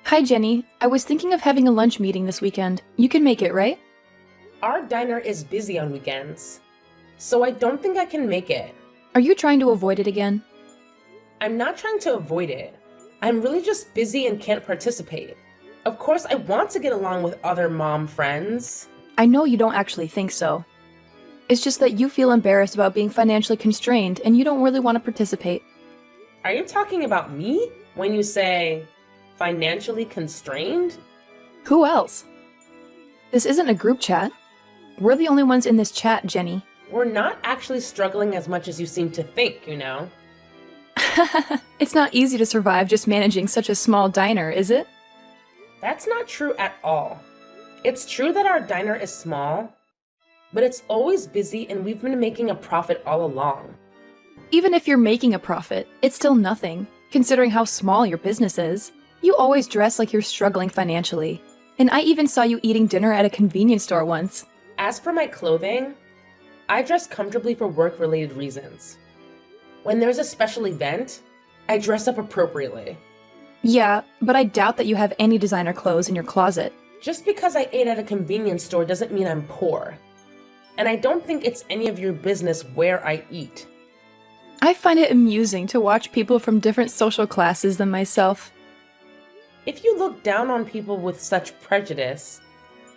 Hi, Jenny. I was thinking of having a lunch meeting this weekend. You can make it, right? Our diner is busy on weekends, so I don't think I can make it. Are you trying to avoid it again? I'm not trying to avoid it. I'm really just busy and can't participate. Of course, I want to get along with other mom friends. I know you don't actually think so. It's just that you feel embarrassed about being financially constrained and you don't really want to participate. Are you talking about me when you say financially constrained? Who else? This isn't a group chat. We're the only ones in this chat, Jenny. We're not actually struggling as much as you seem to think. It's not easy to survive just managing such a small diner, is it? That's not true at all. It's true that our diner is small, but it's always busy and we've been making a profit all along. Even if you're making a profit, it's still nothing, considering how small your business is. You always dress like you're struggling financially. And I even saw you eating dinner at a convenience store once. As for my clothing, I dress comfortably for work-related reasons. When there's a special event, I dress up appropriately. Yeah, but I doubt that you have any designer clothes in your closet. Just because I ate at a convenience store doesn't mean I'm poor. And I don't think it's any of your business where I eat. I find it amusing to watch people from different social classes than myself. If you look down on people with such prejudice,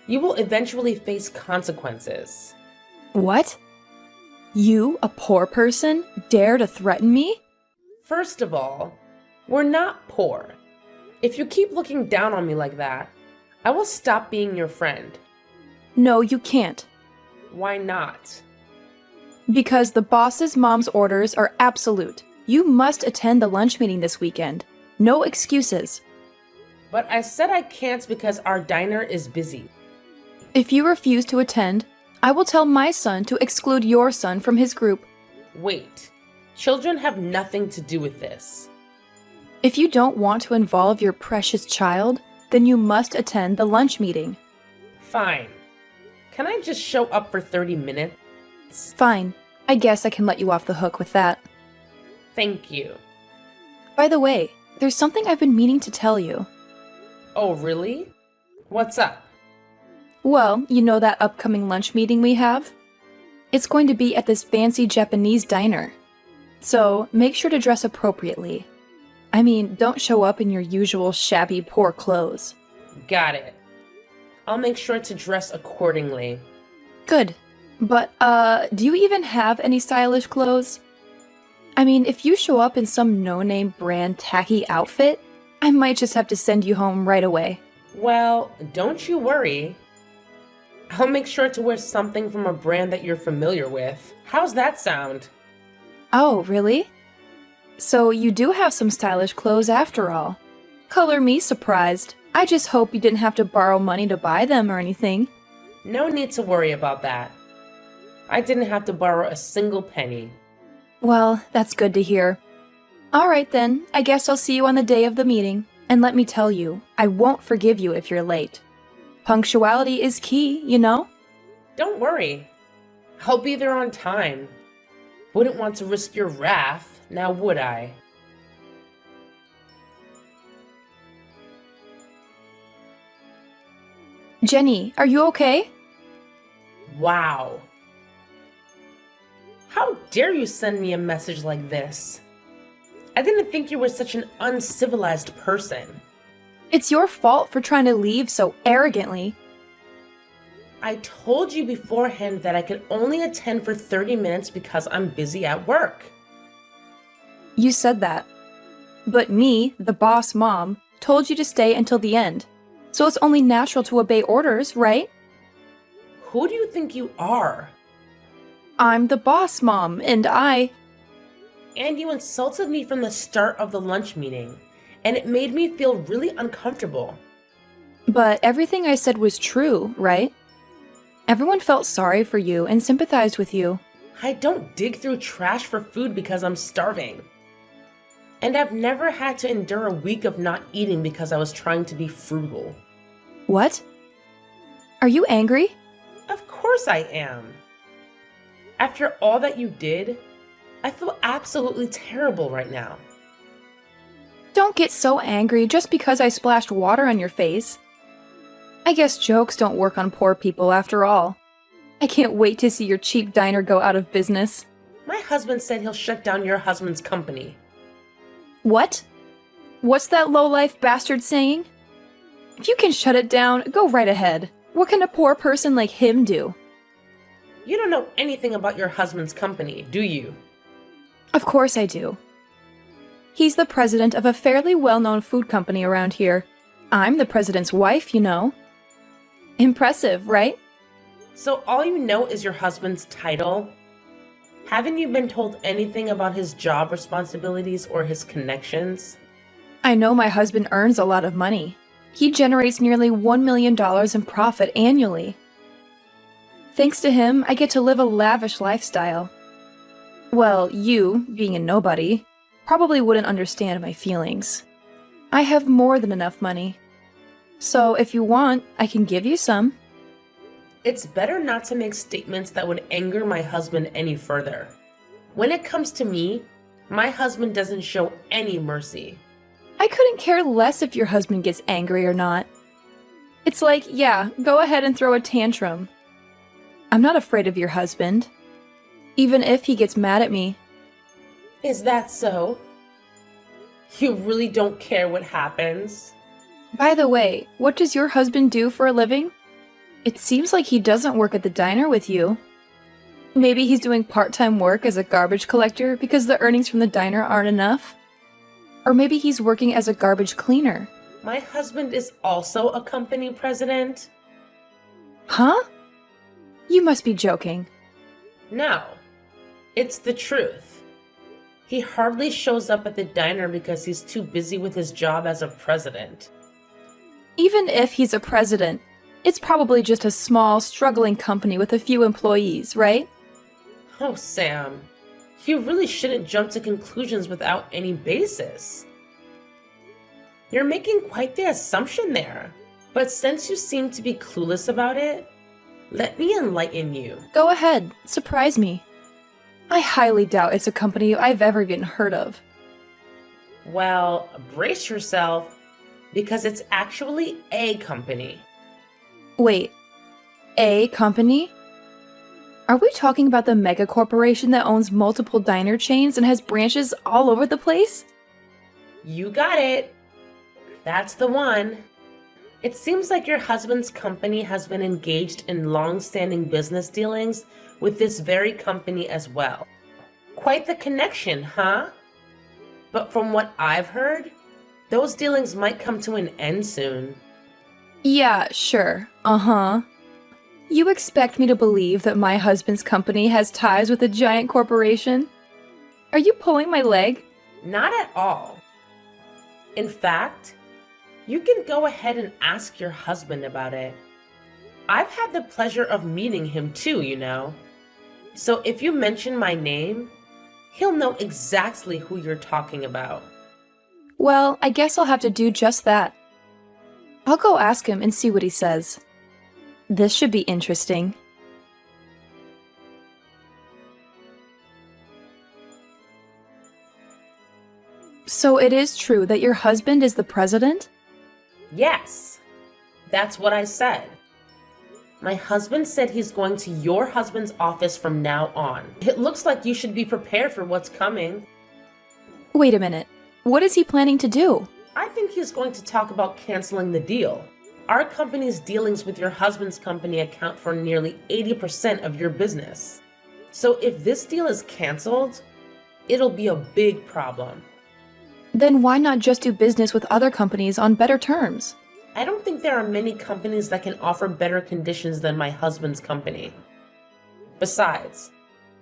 you will eventually face consequences. What? You, a poor person, dare to threaten me? First of all, we're not poor. If you keep looking down on me like that, I will stop being your friend. No, you can't. Why not? Because the boss's mom's orders are absolute. You must attend the lunch meeting this weekend. No excuses. But I said I can't because our diner is busy. If you refuse to attend, I will tell my son to exclude your son from his group. Wait, children have nothing to do with this. If you don't want to involve your precious child, then you must attend the lunch meeting. Fine. Can I just show up for 30 minutes? Fine. I guess I can let you off the hook with that. Thank you. By the way, there's something I've been meaning to tell you. Oh, really? What's up? Well, you know that upcoming lunch meeting we have? It's going to be at this fancy Japanese diner. So, make sure to dress appropriately. I mean, don't show up in your usual shabby, poor clothes. Got it. I'll make sure to dress accordingly. Good. But, do you even have any stylish clothes? I mean, if you show up in some no-name brand tacky outfit, I might just have to send you home right away. Well, don't you worry. I'll make sure to wear something from a brand that you're familiar with. How's that sound? Oh, really? So you do have some stylish clothes after all. Color me surprised. I just hope you didn't have to borrow money to buy them or anything. No need to worry about that. I didn't have to borrow a single penny. Well, that's good to hear. Alright then, I guess I'll see you on the day of the meeting. And let me tell you, I won't forgive you if you're late. Punctuality is key, you know? Don't worry. I'll be there on time. Wouldn't want to risk your wrath, now would I? Jenny, are you okay? Wow. How dare you send me a message like this? I didn't think you were such an uncivilized person. It's your fault for trying to leave so arrogantly. I told you beforehand that I could only attend for 30 minutes because I'm busy at work. You said that. But me, the boss mom, told you to stay until the end. So it's only natural to obey orders, right? Who do you think you are? I'm the boss mom, and And you insulted me from the start of the lunch meeting, and it made me feel really uncomfortable. But everything I said was true, right? Everyone felt sorry for you and sympathized with you. I don't dig through trash for food because I'm starving. And I've never had to endure a week of not eating because I was trying to be frugal. What? Are you angry? Of course I am. After all that you did, I feel absolutely terrible right now. Don't get so angry just because I splashed water on your face. I guess jokes don't work on poor people after all. I can't wait to see your cheap diner go out of business. My husband said he'll shut down your husband's company. What? What's that low-life bastard saying? If you can shut it down, go right ahead. What can a poor person like him do? You don't know anything about your husband's company, do you? Of course I do. He's the president of a fairly well-known food company around here. I'm the president's wife, you know. Impressive, right? So all you know is your husband's title? Haven't you been told anything about his job responsibilities or his connections? I know my husband earns a lot of money. He generates nearly $1 million in profit annually. Thanks to him, I get to live a lavish lifestyle. Well, you, being a nobody, probably wouldn't understand my feelings. I have more than enough money. So if you want, I can give you some. It's better not to make statements that would anger my husband any further. When it comes to me, my husband doesn't show any mercy. I couldn't care less if your husband gets angry or not. It's like, yeah, go ahead and throw a tantrum. I'm not afraid of your husband, even if he gets mad at me. Is that so? You really don't care what happens? By the way, what does your husband do for a living? It seems like he doesn't work at the diner with you. Maybe he's doing part-time work as a garbage collector because the earnings from the diner aren't enough? Or maybe he's working as a garbage cleaner. My husband is also a company president? Huh? You must be joking. No, it's the truth. He hardly shows up at the diner because he's too busy with his job as a president. Even if he's a president, it's probably just a small, struggling company with a few employees, right? Oh, Sam, you really shouldn't jump to conclusions without any basis. You're making quite the assumption there. But since you seem to be clueless about it, let me enlighten you. Go ahead, surprise me. I highly doubt it's a company I've ever even heard of. Well, brace yourself, because it's actually a company. Wait, a company? Are we talking about the mega corporation that owns multiple diner chains and has branches all over the place? You got it. That's the one. It seems like your husband's company has been engaged in long-standing business dealings with this very company as well. Quite the connection, huh? But from what I've heard, those dealings might come to an end soon. Yeah, sure. Uh-huh. You expect me to believe that my husband's company has ties with a giant corporation? Are you pulling my leg? Not at all. In fact, you can go ahead and ask your husband about it. I've had the pleasure of meeting him too, you know. So if you mention my name, he'll know exactly who you're talking about. Well, I guess I'll have to do just that. I'll go ask him and see what he says. This should be interesting. So it is true that your husband is the president? Yes, that's what I said. My husband said he's going to your husband's office from now on. It looks like you should be prepared for what's coming. Wait a minute. What is he planning to do? I think he's going to talk about canceling the deal. Our company's dealings with your husband's company account for nearly 80% of your business. So if this deal is canceled, it'll be a big problem. Then why not just do business with other companies on better terms? I don't think there are many companies that can offer better conditions than my husband's company. Besides,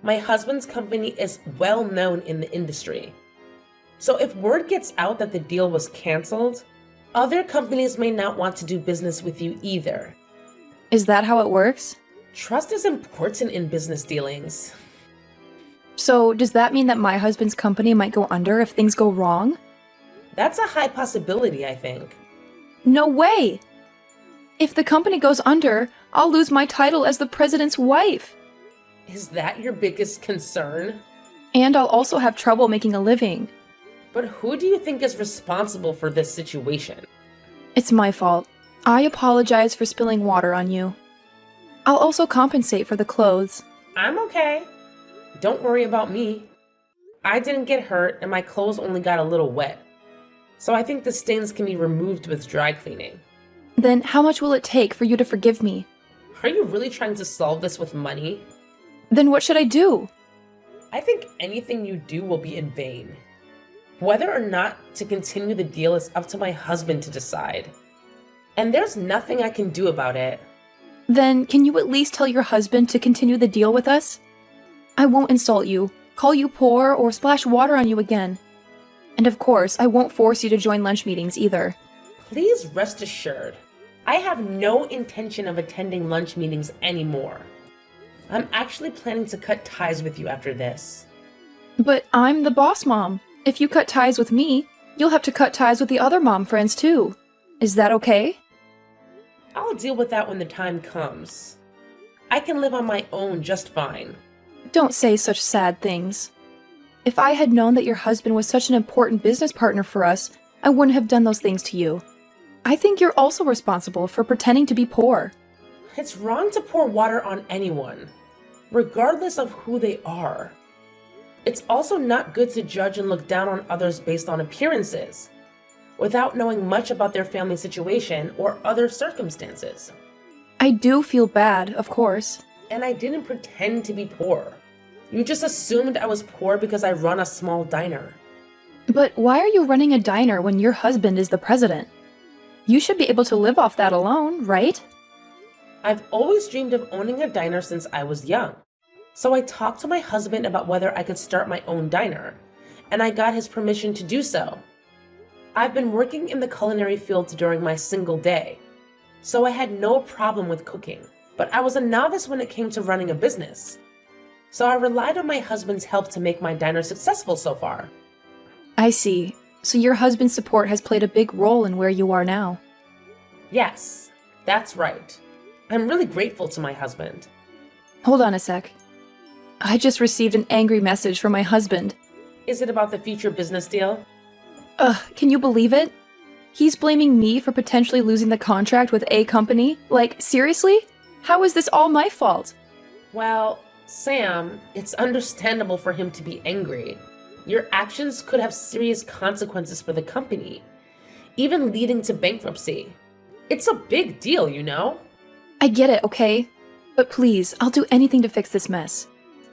my husband's company is well known in the industry. So if word gets out that the deal was canceled, other companies may not want to do business with you either. Is that how it works? Trust is important in business dealings. So does that mean that my husband's company might go under if things go wrong? That's a high possibility, I think. No way! If the company goes under, I'll lose my title as the president's wife. Is that your biggest concern? And I'll also have trouble making a living. But who do you think is responsible for this situation? It's my fault. I apologize for spilling water on you. I'll also compensate for the clothes. I'm okay. Don't worry about me. I didn't get hurt and my clothes only got a little wet. So I think the stains can be removed with dry cleaning. Then how much will it take for you to forgive me? Are you really trying to solve this with money? Then what should I do? I think anything you do will be in vain. Whether or not to continue the deal is up to my husband to decide. And there's nothing I can do about it. Then can you at least tell your husband to continue the deal with us? I won't insult you, call you poor, or splash water on you again. And of course, I won't force you to join lunch meetings either. Please rest assured, I have no intention of attending lunch meetings anymore. I'm actually planning to cut ties with you after this. But I'm the boss mom. If you cut ties with me, you'll have to cut ties with the other mom friends too. Is that okay? I'll deal with that when the time comes. I can live on my own just fine. Don't say such sad things. If I had known that your husband was such an important business partner for us, I wouldn't have done those things to you. I think you're also responsible for pretending to be poor. It's wrong to pour water on anyone, regardless of who they are. It's also not good to judge and look down on others based on appearances, without knowing much about their family situation or other circumstances. I do feel bad, of course. And I didn't pretend to be poor. You just assumed I was poor because I run a small diner. But why are you running a diner when your husband is the president? You should be able to live off that alone, right? I've always dreamed of owning a diner since I was young. So I talked to my husband about whether I could start my own diner, and I got his permission to do so. I've been working in the culinary field during my single day, so I had no problem with cooking, but I was a novice when it came to running a business. So I relied on my husband's help to make my diner successful so far. I see. So your husband's support has played a big role in where you are now. Yes, that's right. I'm really grateful to my husband. Hold on a sec. I just received an angry message from my husband. Is it about the future business deal? Can you believe it? He's blaming me for potentially losing the contract with a company? Like, seriously? How is this all my fault? Well, Sam, it's understandable for him to be angry. Your actions could have serious consequences for the company, even leading to bankruptcy. It's a big deal, you know? I get it, okay? But please, I'll do anything to fix this mess.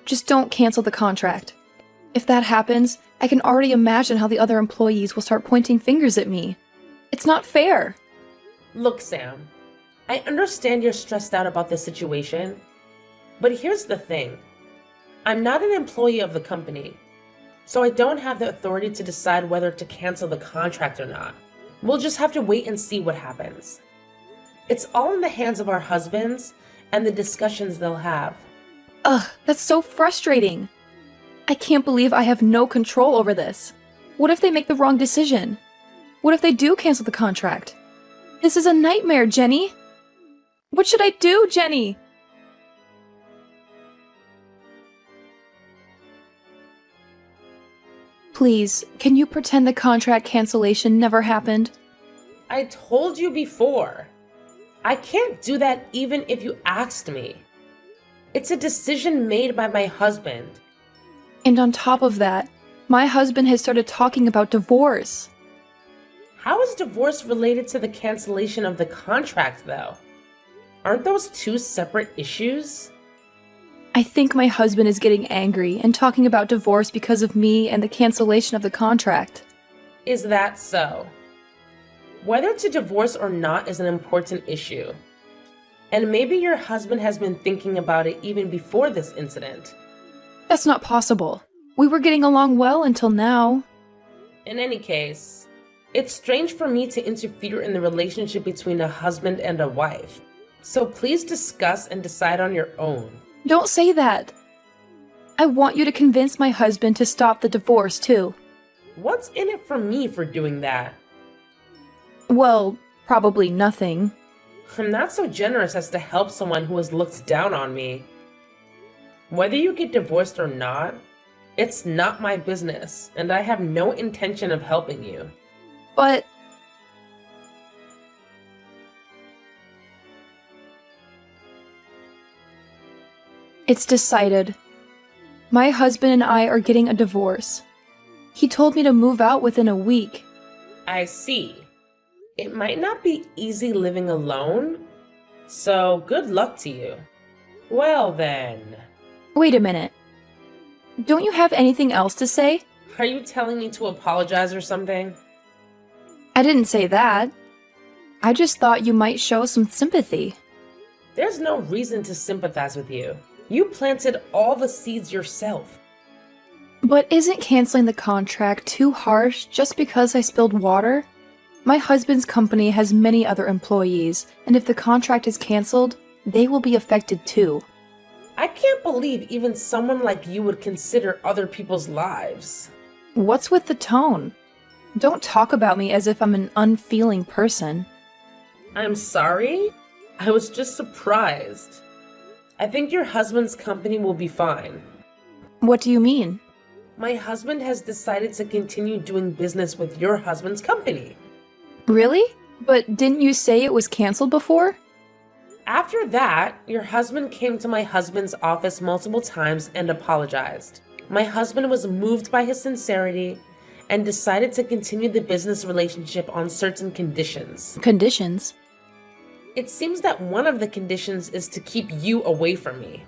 Just don't cancel the contract. If that happens, I can already imagine how the other employees will start pointing fingers at me. It's not fair. Look, Sam, I understand you're stressed out about this situation, but here's the thing. I'm not an employee of the company, so I don't have the authority to decide whether to cancel the contract or not. We'll just have to wait and see what happens. It's all in the hands of our husbands and the discussions they'll have. That's so frustrating. I can't believe I have no control over this. What if they make the wrong decision? What if they do cancel the contract? This is a nightmare, Jenny. What should I do, Jenny? Please, can you pretend the contract cancellation never happened? I told you before. I can't do that even if you asked me. It's a decision made by my husband. And on top of that, my husband has started talking about divorce. How is divorce related to the cancellation of the contract, though? Aren't those two separate issues? I think my husband is getting angry and talking about divorce because of me and the cancellation of the contract. Is that so? Whether to divorce or not is an important issue. And maybe your husband has been thinking about it even before this incident. That's not possible. We were getting along well until now. In any case, it's strange for me to interfere in the relationship between a husband and a wife. So please discuss and decide on your own. Don't say that. I want you to convince my husband to stop the divorce, too. What's in it for me for doing that? Well, probably nothing. I'm not so generous as to help someone who has looked down on me. Whether you get divorced or not, It's not my business, and I have no intention of helping you. But it's decided. My husband and I are getting a divorce. He told me to move out within a week. I see. It might not be easy living alone, so good luck to you. Well then, Wait a minute. Don't you have anything else to say? are you telling me to apologize or something? I didn't say that. I just thought you might show some sympathy. There's no reason to sympathize with you. You planted all the seeds yourself. But isn't canceling the contract too harsh just because I spilled water? My husband's company has many other employees, and if the contract is canceled, they will be affected too. I can't believe even someone like you would consider other people's lives. What's with the tone? Don't talk about me as if I'm an unfeeling person. I'm sorry? I was just surprised. I think your husband's company will be fine. What do you mean? My husband has decided to continue doing business with your husband's company. Really? But didn't you say it was canceled before? After that, your husband came to my husband's office multiple times and apologized. My husband was moved by his sincerity and decided to continue the business relationship on certain conditions. Conditions? It seems that one of the conditions is to keep you away from me.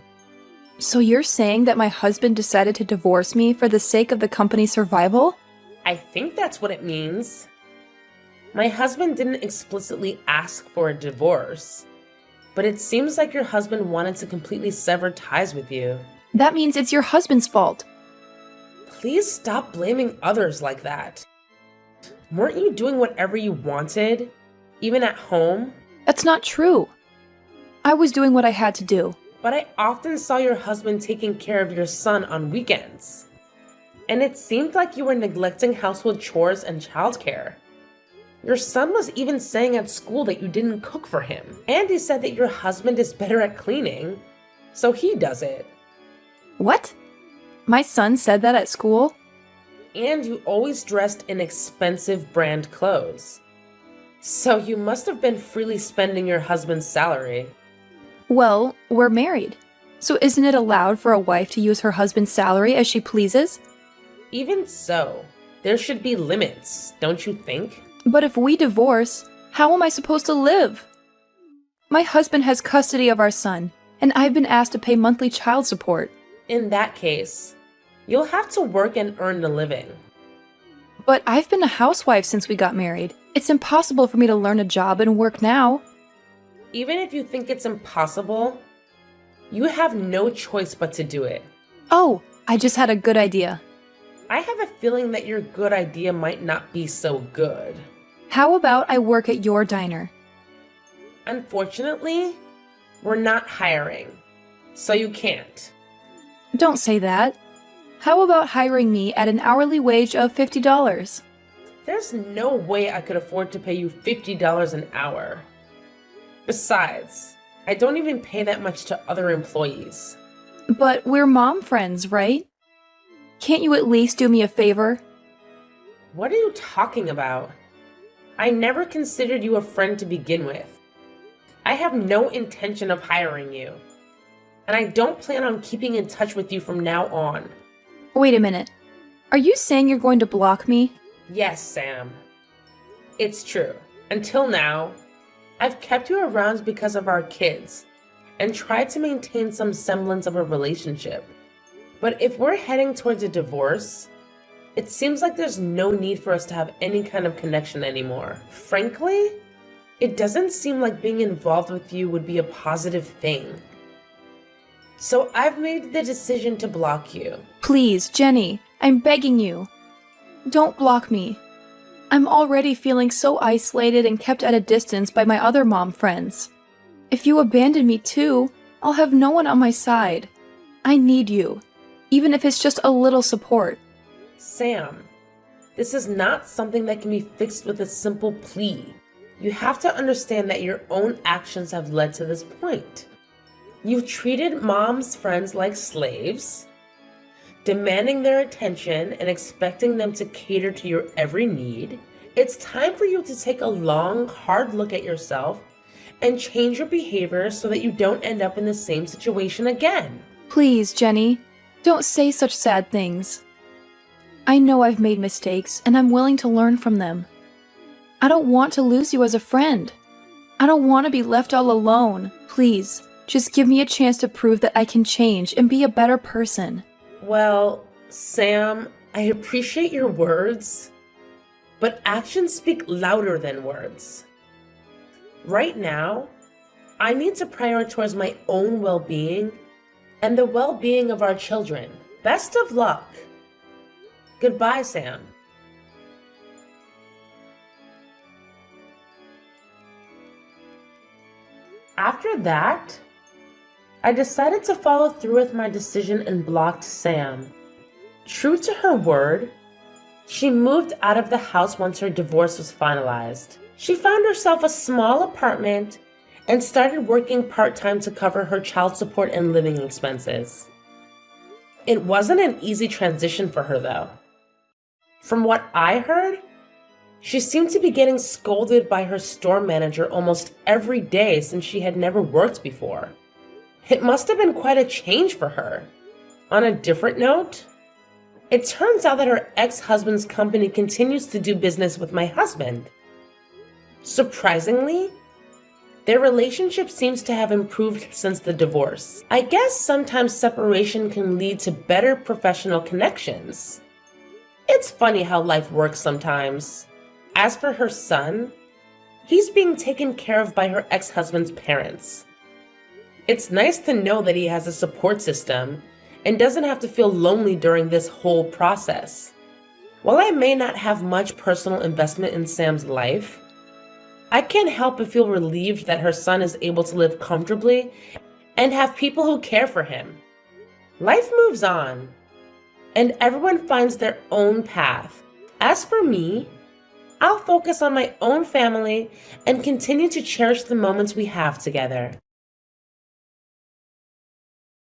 So you're saying that my husband decided to divorce me for the sake of the company's survival? I think that's what it means. My husband didn't explicitly ask for a divorce, but it seems like your husband wanted to completely sever ties with you. That means it's your husband's fault. Please stop blaming others like that. Weren't you doing whatever you wanted, even at home? That's not true. I was doing what I had to do. But I often saw your husband taking care of your son on weekends. And it seemed like you were neglecting household chores and childcare. Your son was even saying at school that you didn't cook for him. And he said that your husband is better at cleaning, so he does it. What? My son said that at school? And you always dressed in expensive brand clothes. So you must have been freely spending your husband's salary. Well, we're married. So isn't it allowed for a wife to use her husband's salary as she pleases? Even so, there should be limits, don't you think? But if we divorce, how am I supposed to live? My husband has custody of our son, and I've been asked to pay monthly child support. In that case, you'll have to work and earn a living. But I've been a housewife since we got married. It's impossible for me to learn a job and work now. Even if you think it's impossible, you have no choice but to do it. Oh, I just had a good idea. I have a feeling that your good idea might not be so good. How about I work at your diner? Unfortunately, we're not hiring, so you can't. Don't say that. How about hiring me at an hourly wage of $50? There's no way I could afford to pay you $50 an hour. Besides, I don't even pay that much to other employees. But we're mom friends, right? Can't you at least do me a favor? What are you talking about? I never considered you a friend to begin with. I have no intention of hiring you. And I don't plan on keeping in touch with you from now on. Wait a minute. Are you saying you're going to block me? Yes, Sam. It's true. Until now, I've kept you around because of our kids and tried to maintain some semblance of a relationship. But if we're heading towards a divorce, it seems like there's no need for us to have any kind of connection anymore. Frankly, it doesn't seem like being involved with you would be a positive thing. So I've made the decision to block you. Please, Jenny, I'm begging you. Don't block me. I'm already feeling so isolated and kept at a distance by my other mom friends. If you abandon me too, I'll have no one on my side. I need you, even if it's just a little support. Sam, this is not something that can be fixed with a simple plea. You have to understand that your own actions have led to this point. You've treated mom's friends like slaves, demanding their attention and expecting them to cater to your every need, it's time for you to take a long, hard look at yourself and change your behavior so that you don't end up in the same situation again. Please, Jenny, don't say such sad things. I know I've made mistakes, and I'm willing to learn from them. I don't want to lose you as a friend. I don't want to be left all alone. Please, just give me a chance to prove that I can change and be a better person. Well, Sam, I appreciate your words, but actions speak louder than words. Right now, I need to prioritize my own well-being and the well-being of our children. Best of luck. Goodbye, Sam. After that, I decided to follow through with my decision and blocked Sam. True to her word, she moved out of the house once her divorce was finalized. She found herself a small apartment and started working part-time to cover her child support and living expenses. It wasn't an easy transition for her, though. From what I heard, she seemed to be getting scolded by her store manager almost every day since she had never worked before. It must have been quite a change for her. On a different note, it turns out that her ex-husband's company continues to do business with my husband. Surprisingly, their relationship seems to have improved since the divorce. I guess sometimes separation can lead to better professional connections. It's funny how life works sometimes. As for her son, he's being taken care of by her ex-husband's parents. It's nice to know that he has a support system and doesn't have to feel lonely during this whole process. While I may not have much personal investment in Sam's life, I can't help but feel relieved that her son is able to live comfortably and have people who care for him. Life moves on, and everyone finds their own path. As for me, I'll focus on my own family and continue to cherish the moments we have together.